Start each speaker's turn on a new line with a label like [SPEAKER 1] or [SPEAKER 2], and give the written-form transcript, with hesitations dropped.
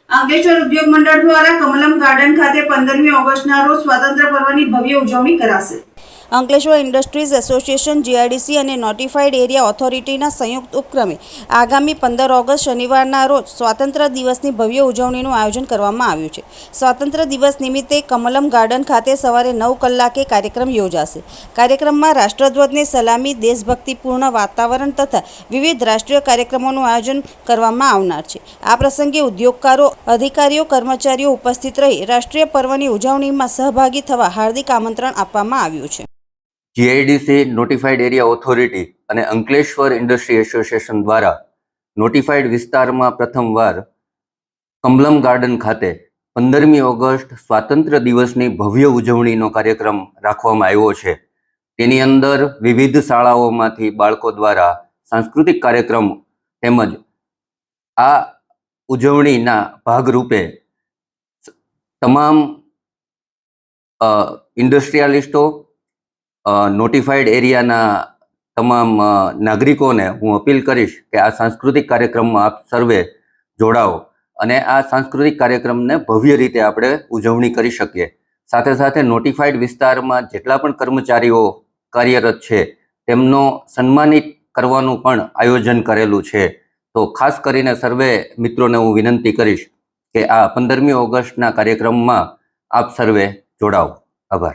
[SPEAKER 1] અંકલેશ્વર ઉદ્યોગ મંડળ દ્વારા કમલમ ગાર્ડન ખાતે 15મી ઓગસ્ટના રોજ સ્વાતંત્ર્ય પર્વની ભવ્ય ઉજવણી કરાશે। અંકલેશ્વર ઇન્ડસ્ટ્રીઝ એસોસિએશન જીઆઈડીસી અને નોટિફાઈડ એરિયા ઓથોરિટીના સંયુક્ત ઉપક્રમે આગામી 15 ઓગસ્ટ શનિવારના રોજ સ્વાતંત્ર્ય દિવસની ભવ્ય ઉજવણીનું આયોજન કરવામાં આવ્યું છે। સ્વાતંત્ર્ય દિવસ નિમિત્તે કમલમ ગાર્ડન ખાતે સવારે 9 કલાકે કાર્યક્રમ યોજાશે। કાર્યક્રમમાં રાષ્ટ્રધ્વજને સલામી, દેશભક્તિપૂર્ણ વાતાવરણ તથા વિવિધ રાષ્ટ્રીય કાર્યક્રમોનું આયોજન કરવામાં આવનાર છે। આ પ્રસંગે ઉદ્યોગકારો, અધિકારીઓ, કર્મચારીઓ ઉપસ્થિત રહી રાષ્ટ્રીય પર્વની ઉજવણીમાં સહભાગી થવા હાર્દિક આમંત્રણ આપવામાં આવ્યું છે।
[SPEAKER 2] જીઆઈડીસી નોટિફાઈડ એરિયા ઓથોરિટી અને અંકલેશ્વર ઇન્ડસ્ટ્રી એસોસિએશન દ્વારા નોટિફાઈડ વિસ્તારમાં પ્રથમવાર કમલમ ગાર્ડન ખાતે 15મી ઓગસ્ટ સ્વાતંત્ર્ય દિવસની ભવ્ય ઉજવણીનો કાર્યક્રમ રાખવામાં આવ્યો છે। તેની અંદર વિવિધ શાળાઓમાંથી બાળકો દ્વારા સાંસ્કૃતિક કાર્યક્રમ તેમજ આ ઉજવણીના ભાગરૂપે તમામ ઇન્ડસ્ટ્રીયાલિસ્ટો, નોટિફાઈડ એરિયાના તમામ નાગરિકોને હું અપીલ કરીશ કે આ સાંસ્કૃતિક કાર્યક્રમમાં આપ સર્વે જોડાઓ અને આ સાંસ્કૃતિક કાર્યક્રમને ભવ્ય રીતે આપણે ઉજવણી કરી શકીએ। સાથે સાથે નોટિફાઈડ વિસ્તારમાં જેટલા પણ કર્મચારીઓ કાર્યરત છે તેમનો સન્માનિત કરવાનું પણ આયોજન કરેલું છે। તો ખાસ કરીને સર્વે મિત્રોને હું વિનંતી કરીશ કે આ 15મી ઓગસ્ટના કાર્યક્રમમાં આપ સર્વે જોડાઓ।